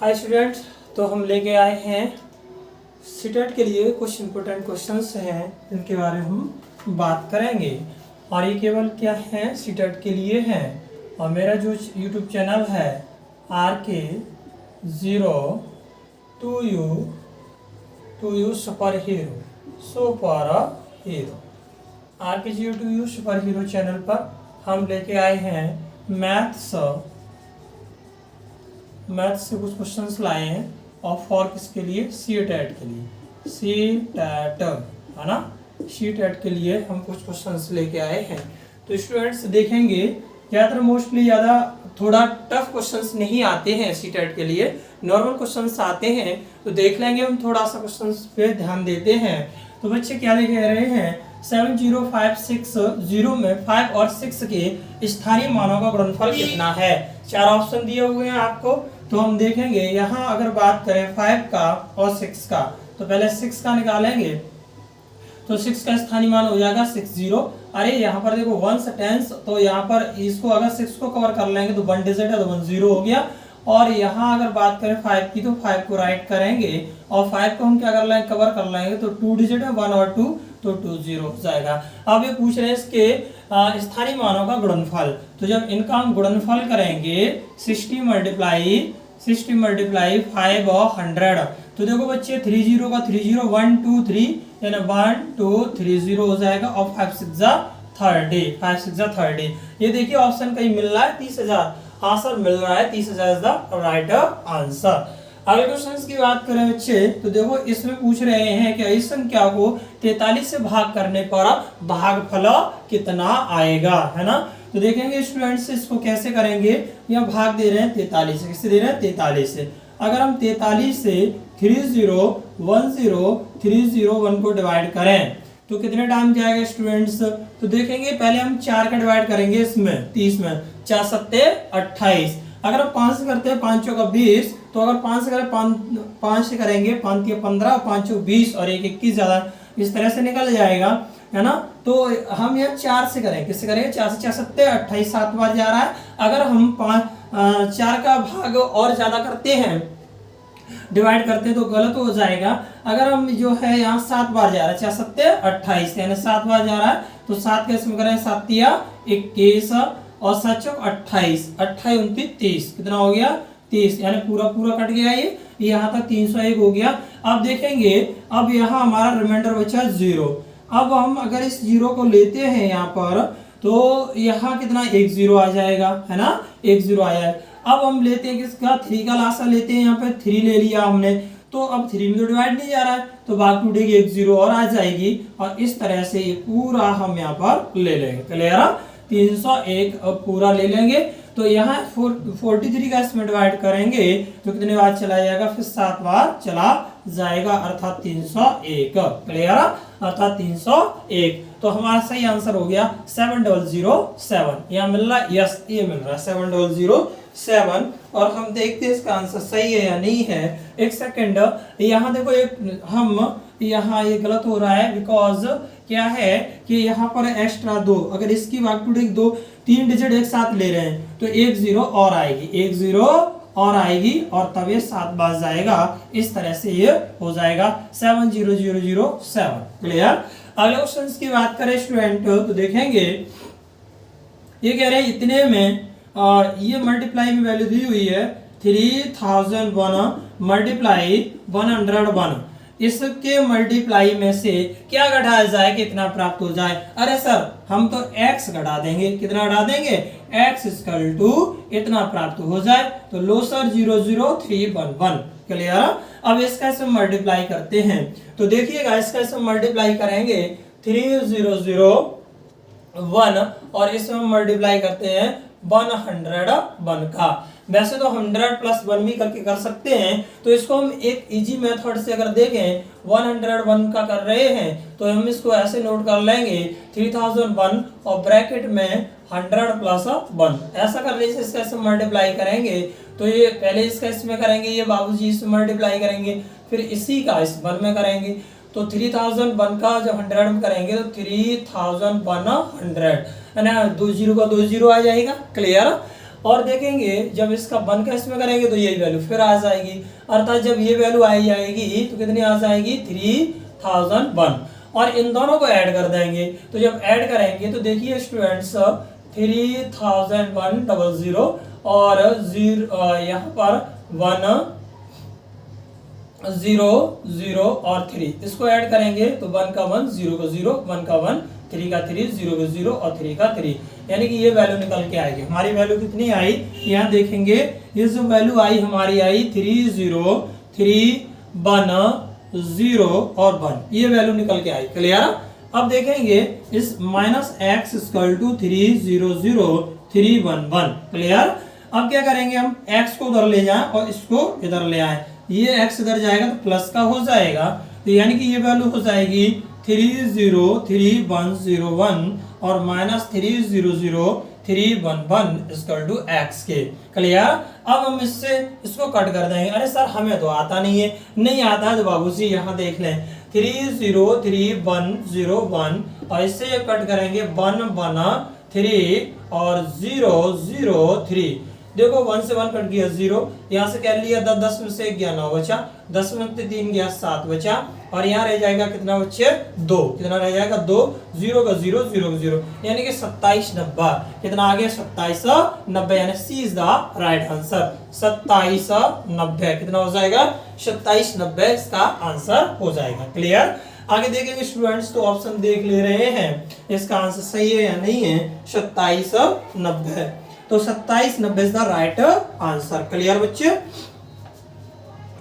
Hi students, तो हम लेके आए हैं सीटेट के लिए कुछ इम्पोर्टेंट क्वेश्चंस हैं जिनके बारे में हम बात करेंगे। और ये केवल क्या है, सीटेट के लिए हैं। और मेरा जो यूट्यूब चैनल है RK02U super hero RK02U super hero channel पर हम लेके आए हैं मैथ्स से कुछ क्वेश्चंस लाए हैं। और फॉर किसके लिए? सीटेट के लिए। सीटेट है ना, सीटेट के लिए हम कुछ क्वेश्चंस लेके आए हैं। तो स्टूडेंट्स देखेंगे ज़्यादातर मोस्टली ज़्यादा थोड़ा टफ क्वेश्चंस नहीं आते हैं सीटेट के लिए, नॉर्मल क्वेश्चंस आते हैं। तो देख लेंगे हम, थोड़ा सा क्वेश्चंस पे ध्यान देते हैं। तो बच्चे क्या लिख रहे हैं, 70560 में 5 और 6 के स्थानीय मानों का गुणनफल कितना है। चार ऑप्शन दिए हुए हैं आपको। तो हम देखेंगे यहाँ अगर बात करें 5 का और 6 का, तो पहले 6 का निकालेंगे। तो 6 का स्थानीय मान हो जाएगा 60। अरे यहाँ पर देखो 1 10, तो यहाँ पर इसको अगर 6 को कवर कर लेंगे तो 1 डिजिट है तो 10 हो गया। और यहाँ अगर बात करें 5 की, तो 5 को राइट करेंगे और 5 को हम क्या कर लेंगे, कवर कर लेंगे। तो 2 डिजिट है, 1 और 2 तो 20 हो जाएगा। अब ये पूछ रहे हैं इसके स्थानीय मानों का गुणनफल। तो जब इनका हम गुणनफल करेंगे 60 मल्टीप्लाई 5 और 100, तो देखो बच्चे 30 का 30 1 2 3 यानी 1 2 30 हो जाएगा। और 5 6 30। ये देखिए ऑप्शन कहीं मिल रहा है 30,000। हाँ सर मिल रहा है 30,000 इज द राइट आंसर। अगले क्वेश्चन की बात करें बच्चे, तो देखो इसमें पूछ रहे हैं कि इस संख्या को 43 से भाग करने पर भागफल कितना आएगा, है ना। तो देखेंगे स्टूडेंट्स इसको कैसे करेंगे। यहाँ भाग दे रहे हैं 43 से, किससे दे रहे हैं 43 से। अगर हम 43 से 3010301 को डिवाइड करें तो कितने टाइम जाएगा स्टूडेंट्स। तो देखेंगे पहले हम 4 का डिवाइड करेंगे इसमें 30 में, 4 7 28। अगर हम 5 से करते हैं 5 चौका 20, तो अगर 5 से करें 5 से करेंगे 5 के 15, 5 20 और 1 21 ज्यादा, इस तरह से निकल जाएगा, है ना। तो हम यहाँ 4 से करें, किससे करेंगे 4 से 4 7 28, 7 बार जा रहा है। अगर हम 4 का भाग और ज्यादा करते हैं, डिवाइड करते हैं, तो गलत हो जाएगा। अगर हम जो है यहाँ 7 बार जा रहा है, 4 7 28 यानी 7 बार जा रहा है, तो 7 कैसे में करें, 7 21 और 7 चौक 28, 28 29 30, कितना हो गया 30, यानी पूरा कट गया। ये यहाँ तक 301 हो गया। अब देखेंगे, अब यहाँ हमारा रिमाइंडर बचा 0। अब हम अगर इस 0 को लेते हैं यहाँ पर, तो यहाँ कितना 1 0 आ जाएगा, है ना, 1 0 आया है। अब हम लेते हैं किसका, 3 का लासा लेते हैं। यहाँ पे 3 ले लिया हमने, तो अब 3 में तो डिवाइड नहीं जा रहा है, तो भाग टूटेगी 1 0 और आ जाएगी। और इस तरह से ये पूरा हम यहाँ पर ले लेंगे। क्लियर, 301 अब पूरा ले लेंगे। तो यहाँ 43 का इसमें डिवाइड करेंगे तो कितने बार चला जाएगा, फिर 7 बार चला जाएगा, अर्थात 301। क्लियर, अर्थात 301। तो हमारा सही आंसर हो गया 7007। यहाँ मिल रहा है, यस ये मिल रहा है 7007। और हम देखते हैं इसका आंसर सही है या नहीं है। एक सेकेंड, यहाँ देखो यहाँ ये गलत हो रहा है, बिकॉज क्या है कि यहाँ पर एक्स्ट्रा 2, अगर इसकी भाग टू 3 डिजिट एक साथ ले रहे हैं तो 1 0 और आएगी, 1 0 और आएगी, और तब ये 7 बार जाएगा। इस तरह से ये हो जाएगा 70007। क्लियर। अगले क्वेश्चन की बात करें स्टूडेंट, तो देखेंगे ये कह रहे हैं इतने में, और ये मल्टीप्लाई में वैल्यू दी हुई है 3001 मल्टीप्लाई 101। इसके मल्टीप्लाई में से क्या घटाया जाए कि इतना प्राप्त हो जाए। अरे सर हम तो x घटा देंगे, कितना घटा देंगे, x इक्वल टू इतना प्राप्त हो जाए। तो लो सर 00311। क्लियर। अब इसका इसे मल्टीप्लाई करते हैं, तो देखिएगा इसका इसे मल्टीप्लाई करेंगे 3001 और इसमें मल्टीप्लाई करते हैं 101 का। वैसे तो 100 प्लस 1 भी करके कर सकते हैं, तो इसको हम एक इजी मेथड से अगर देखें, 101 का कर रहे हैं तो हम इसको ऐसे नोट कर लेंगे 3001 और ब्रैकेट में 100 प्लस 1, ऐसा करने से इसका इसमें मल्टीप्लाई करेंगे। तो ये पहले इसका इसमें करेंगे, ये बाबूजी इसमें मल्टीप्लाई करेंगे, फिर इसी का इस 1 में करेंगे। तो 3001 का जब 100 में करेंगे तो 3100, 2 0 का 2 0 आ जाएगा। क्लियर। और देखेंगे जब इसका 1 का इसमें करेंगे तो यही वैल्यू फिर आ जाएगी, अर्थात जब ये वैल्यू आई जाएगी तो कितनी आ जाएगी 3001, और इन दोनों को ऐड कर देंगे। तो जब ऐड करेंगे तो देखिए स्टूडेंट्स 3100 और यहाँ पर 100 और 3 इसको ऐड करेंगे तो 1 का 1 0 का 0 1 का 1 3 का 3 0 का 0 और 3 का 3, यानी कि ये वैल्यू निकल के आएगी। हमारी वैल्यू कितनी आई यहाँ देखेंगे, ये जो वैल्यू आई हमारी आई 3031 और 1, ये वैल्यू निकल के आई। क्लियर? अब देखेंगे इस -x = 300311। क्लियर? अब क्या करेंगे, हम x को उधर ले जाएं और इसको इधर ले आए, ये x इधर जाएगा तो प्लस का हो जाएगा, तो यानी कि ये वैल्यू हो जाएगी 303101 और -300311 = x के। क्लियर? अब हम इससे इसको कट कर देंगे। अरे सर हमें तो आता नहीं है, नहीं आता है तो बाबूजी यहाँ देख लें 303101 और इससे ये कट करेंगे 1 बना 3 और 003, देखो 1 से 1 कट गया 0, यहाँ से कर लिया 10 में से 1 गया 9 बचा, 10 में से 3 गया 7 बचा, और यहाँ रह जाएगा कितना बच्चे 2, कितना रह जाएगा 2, 0 का 0 0 का 0, यानी कि 2790। कितना आ गया 2790, यानी सी इज द राइट आंसर 2790। कितना हो जाएगा 2790 इसका आंसर हो जाएगा। क्लियर? आगे देखेंगे स्टूडेंट्स, तो ऑप्शन देख ले रहे हैं इसका आंसर सही है या नहीं है, 2790, तो 2790 is the right answer. Clear बच्चे?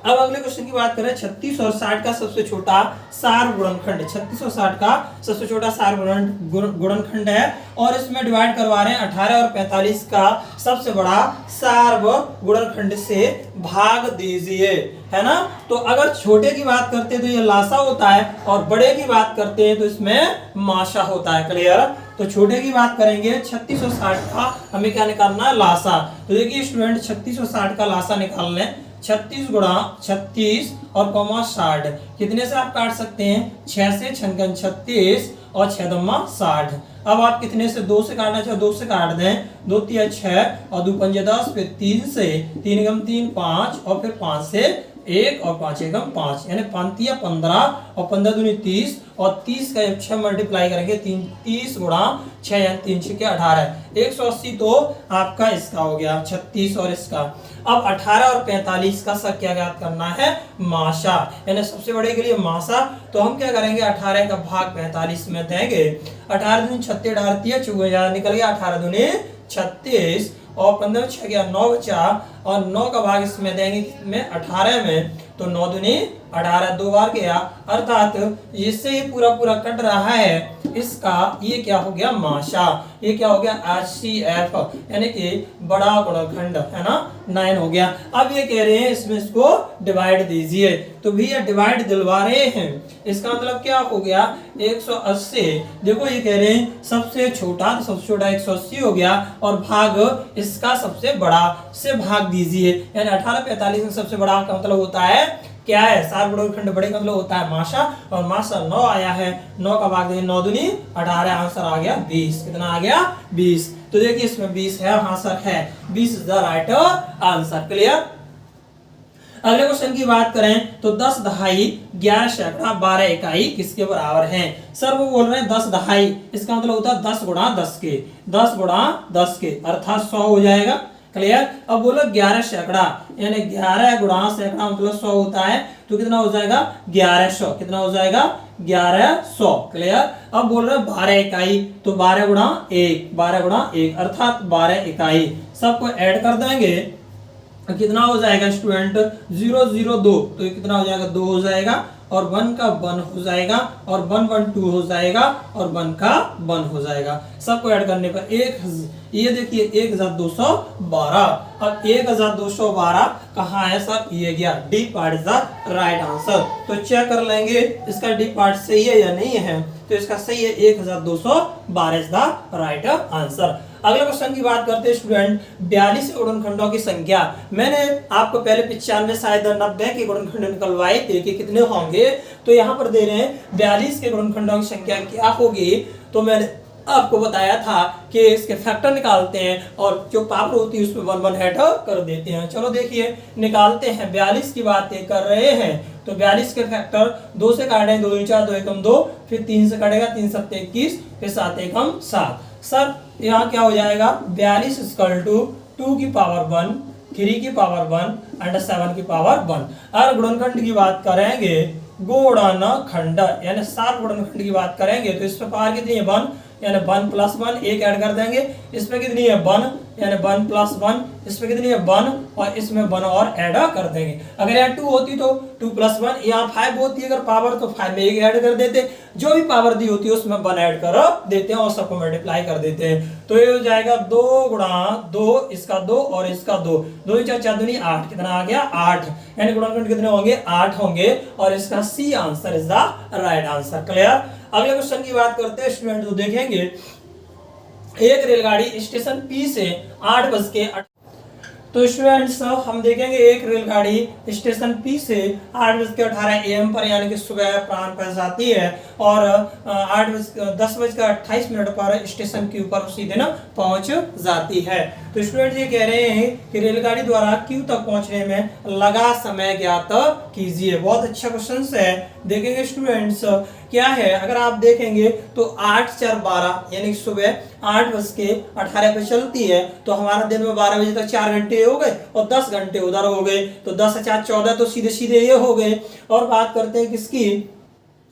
अब अगले क्वेश्चन की बात करें, 36 और 60 का सबसे छोटा सार गुणनखंड, 36 और 60 का सबसे छोटा सार गुणनखंड है और इसमें डिवाइड करवा रहे हैं 18 और 45 का सबसे बड़ा सार गुणनखंड से भाग दीजिए, है ना। तो अगर छोटे की बात करते हैं तो ये लासा होता है और बड़े की बात करते हैं तो इसमें माशा होता है। क्लियर? तो छोटे की बात करेंगे 36 और 60 का हमें क्या निकालना है, लासा। तो देखिए स्टूडेंट 36 और 60 का लासा निकाल लें, 36 गुणा 36 और 60, कितने से आप काट सकते हैं, 6 से 6 36 और 6 दम्मा 60। अब आप कितने से 2 से काटना चाहो 2 से काट दें, 2 3 6 और 2 5 10, फिर 3 से 3 × 3 5 और फिर 5 से 1 और 5 × 5, यानी 5 या 15 और 15 दूनी 30 और 30 का जब 6 मल्टीप्लाई करेंगे 30 गुणा 6 यानी 3 6 18, 180 तो आपका इसका हो गया 36 और इसका। अब 18 और 45 का सब क्या ज्ञात करना है, माशा, यानी सबसे बड़े के लिए माशा। तो हम क्या करेंगे 18 का भाग 45 में देंगे, 18 दूनी 36 डालती है 4000 निकल गया, 18 दूनी 36 और 15 6 गया 9 बचा और 9 का भाग इसमें देंगे में 18 में, तो 9 दूनी 18 2 बार गया, अर्थात इससे ये पूरा पूरा कट रहा है इसका, ये क्या हो गया माशा, ये क्या हो गया HCF, यानी कि बड़ा गुणनखंड, है ना, 9 हो गया। अब ये कह रहे हैं इसमें इसको डिवाइड दीजिए, तो भैया डिवाइड दिलवा रहे हैं, इसका मतलब क्या हो गया 180। देखो ये कह रहे हैं सबसे छोटा, तो सबसे छोटा 180 हो गया और भाग इसका सबसे बड़ा से भाग दीजिए, यानी 18 45 में सबसे बड़ा का मतलब होता है क्या है, सार गुणनखंड बड़े का मतलब होता है माशा, और माशा 9 आया है, 9 का भाग देंगे 9 दूनी 18, आंसर आ गया 20। कितना आ गया 20। तो देखिए इसमें 20 है, आंसर है 20 is the right answer. Clear? अगले क्वेश्चन की बात करें तो 10 दहाई 11 सैकड़ा 12 इकाई किसके बराबर हैं। सर वो बोल रहे हैं 10 दहाई, इसका मतलब होता है 10 गुणा 10 के, 10 गुणा 10 के अर्थात 100 हो जाएगा। क्लियर? अब बोलो 11 सैकड़ा, यानी 11 गुणा सैकड़ा मतलब 100 होता है, तो कितना हो जाएगा 1100, कितना हो जाएगा 1100। क्लियर? अब बोल रहे 12 इकाई, तो 12 गुणा 1, 12 गुणा 1 अर्थात 12 इकाई, सबको ऐड कर देंगे, कितना हो जाएगा स्टूडेंट 002, तो ये कितना हो जाएगा 2 हो जाएगा, और 1 का 1 हो जाएगा, और 1 1 2 हो जाएगा, और 1 का 1 हो जाएगा। सबको ऐड करने पर ये देखिए 1212। अब 1212 कहाँ है सर, ये गया, D part is the right answer. तो चेक कर लेंगे इसका डी पार्ट सही है या नहीं है, तो इसका सही है 1212 इज द राइट आंसर। अगले क्वेश्चन की बात करते हैं स्टूडेंट, 42 गुणनखंडों की संख्या। मैंने आपको पहले 95 शायद 90 के गुणनखंड निकलवाए थे कि कितने होंगे, तो यहाँ पर दे रहे हैं 42 के गुणनखंडों की संख्या क्या होगी। तो मैंने आपको बताया था कि इसके फैक्टर निकालते हैं और जो पावर होती है उसमें 1 1 ऐड कर देते हैं। चलो देखिए निकालते हैं। 42 की बातें कर रहे हैं तो 42 के फैक्टर 2 से काटें, 2 दूनी 4, 2 एकम 2, फिर 3 से कटेगा, 3 सत्ते 21, फिर 7 एकम 7। सर यहाँ क्या हो जाएगा, 42 इक्वल टू 2 की पावर 1, 3 की पावर 1 एंड 7 की पावर 1। अगर गुणनखंड की बात करेंगे, गुणनखंड यानी 7 गुणनखंड की बात करेंगे तो इस पर पावर कितनी है 1, यानी 1 प्लस 1, एक ऐड कर देंगे। इस पे कितनी है 1, यानी 1 प्लस 1, इस पे कितनी है 1 और इसमें 1 और ऐड कर देंगे। अगर यहाँ 2 होती तो 2 प्लस 1, यहाँ 5 होती है अगर पावर तो 5 में एक ऐड कर देते, जो भी पावर दी होती है उसमें 1 ऐड कर देते हैं और सबको मल्टीप्लाई कर देते हैं। तो ये हो जाएगा 2 गुणा 2, इसका 2 और इसका 2, 2 4 4 दूनी 8, कितना आ गया 8, यानी गुणनखंड कितने होंगे 8 होंगे और इसका C answer is the right answer. Clear. अगले क्वेश्चन की बात करते हैं स्टूडेंट, तो देखेंगे एक रेलगाड़ी स्टेशन पी से 8 तो स्टूडेंट्स हम देखेंगे एक रेलगाड़ी स्टेशन पी से 8:18 AM पर यानी कि सुबह प्राण पर जाती है और 10:28 पर स्टेशन के ऊपर उसी दिन पहुंच जाती है। तो स्टूडेंट ये कह रहे हैं कि रेलगाड़ी द्वारा क्यू तक पहुंचने में लगा समय ज्ञात कीजिए। बहुत अच्छा क्वेश्चन है। देखेंगे स्टूडेंट्स क्या है, अगर आप देखेंगे तो 8 4 12 यानी सुबह 8:18 पे चलती है तो हमारा दिन में 12 बजे तक 4 घंटे हो गए और 10 घंटे उधर हो गए, तो 10 से 4 14, तो सीधे सीधे ये हो गए। और बात करते हैं किसकी,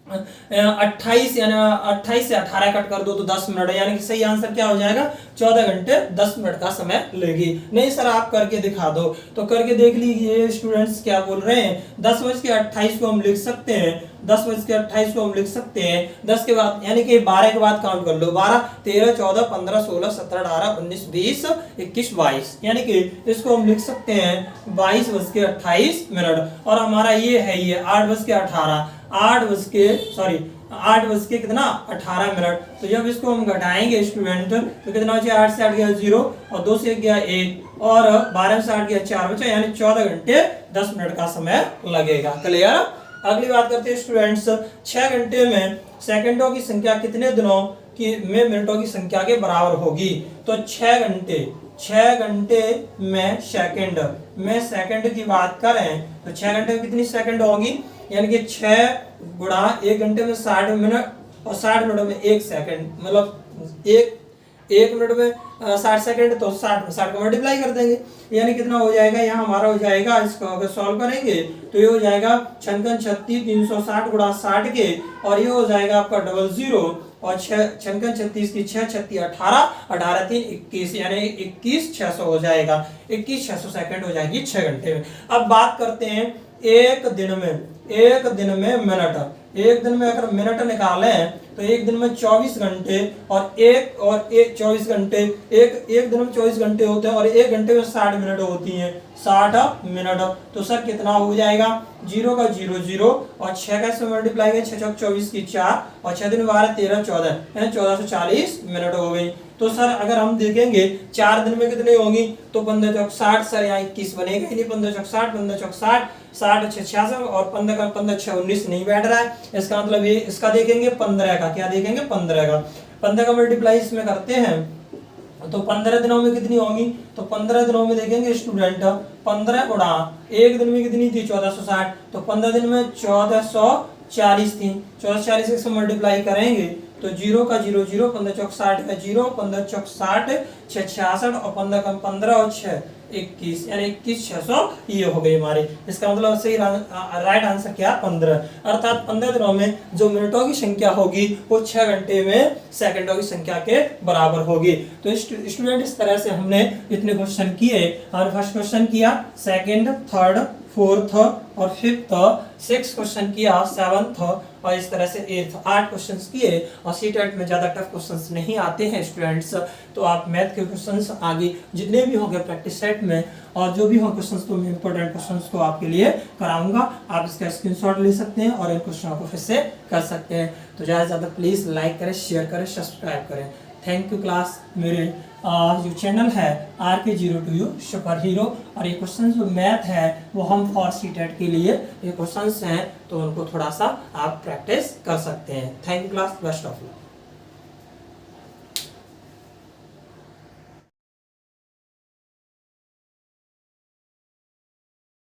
28 यानी 28 से 18 कट कर दो तो 10 मिनट, यानी कि सही आंसर क्या हो जाएगा 14 घंटे 10 मिनट का समय लेगी। नहीं सर आप करके दिखा दो, तो करके देख लीजिए स्टूडेंट्स क्या बोल रहे हैं। 10:28 को हम लिख सकते हैं, 10:28 को हम लिख सकते हैं 10 के बाद यानी कि 12 के बाद काउंट कर लो, 12 13 14 15 16 17 18 19 20 21 22, यानी कि इसको हम लिख सकते हैं 22:28। और हमारा ये है ये 8:18 8 बज के कितना 18 मिनट। तो जब इसको हम घटाएंगे स्टूडेंट तो कितना हो जाए, 8 से 8 गया 0 और 2 से 1 गया 1 और 12 से 8 गया 4 बचा, यानी 14 घंटे 10 मिनट का समय लगेगा। क्लियर। अगली बात करते हैं स्टूडेंट्स, 6 घंटे में सेकंडों की संख्या कितने दिनों की में मिनटों की संख्या के बराबर होगी। तो 6 घंटे में सेकंड की बात करें तो 6 घंटे में कितनी सेकंड होगी, यानी कि 6 गुणा 1 घंटे में 60 मिनट और 60 मिनट में 1 सेकंड, मतलब एक मिनट में 60 सेकंड, तो 60 को मल्टीप्लाई कर देंगे, यानी कितना हो जाएगा, यहाँ हमारा हो जाएगा, इसको अगर सॉल्व करेंगे तो ये हो जाएगा 6 36 360 गुणा 60 के, और ये हो जाएगा आपका 00 और 6 36 की 6 36 18 18 3 21, यानी 21 600 हो जाएगा, 21 600 सेकंड हो जाएगी 6 घंटे में। अब बात करते हैं एक दिन में मिनट। एक दिन में अगर मिनट निकालें तो एक दिन में 24 घंटे और एक 24 घंटे, एक दिन में 24 घंटे होते हैं और 1 घंटे में 60 मिनट होती हैं, 60 मिनट। तो सर कितना हो जाएगा, 0 का 0 0 और 6 का इसमें मल्टीप्लाई करें, 6 6 24 की 4 और 6 दिन 12 13 14, यानी 1440 मिनट हो गई। तो सर अगर हम देखेंगे 4 दिन में कितने होंगी, तो 15 चौक 60, सर यहाँ 21 बनेगा ही नहीं, 15 चौक 60 15 चौक 60 60 6 66 और 15 का 15 6 19 नहीं बैठ रहा है, इसका मतलब ये इसका देखेंगे 15 का, क्या देखेंगे 15 का मल्टीप्लाई इसमें करते हैं तो 15 दिनों में कितनी होंगी, तो 15 दिनों में देखेंगे स्टूडेंट 15 गुणा एक दिन में कितनी थी 1460, तो 15 दिन में 1440 थी, 1440 से मल्टीप्लाई करेंगे तो 0 का 0 0 15 चौक 60 का 0 15 चौक 60 6 66 और 15 का 15 और 6 21, यानी 21 600 ये हो गई हमारे। इसका मतलब सही राइट आंसर क्या 15, अर्थात 15 दिनों में जो मिनटों की संख्या होगी वो 6 घंटे में सेकंडों की संख्या के बराबर होगी। तो स्टूडेंट इस तरह से हमने इतने क्वेश्चन किए। और फर्स्ट क्वेश्चन किया, सेकंड, थर्ड, फोर्थ और फिफ्थ, 6 क्वेश्चन किया, 7th और इस तरह से 8th, 8 क्वेश्चंस किए। और सीटेट में ज्यादा टफ क्वेश्चंस नहीं आते हैं स्टूडेंट्स, तो आप मैथ के क्वेश्चंस आगे जितने भी होंगे प्रैक्टिस सेट में और जो भी हो क्वेश्चंस तो मैं इंपॉर्टेंट क्वेश्चंस को आपके लिए कराऊंगा, आप इसका स्क्रीनशॉट ले सकते हैं और इन क्वेश्चनों को फिर से कर सकते हैं। तो ज्यादा से ज्यादा प्लीज लाइक करें, शेयर करें, सब्सक्राइब करें। Thank you class. मेरे जो चैनल है RK02U सुपर हीरो, और ये क्वेश्चन जो मैथ है वो हम फॉर सीटेट के लिए ये क्वेश्चंस हैं, तो उनको थोड़ा सा आप प्रैक्टिस कर सकते हैं। Thank you class, best of luck.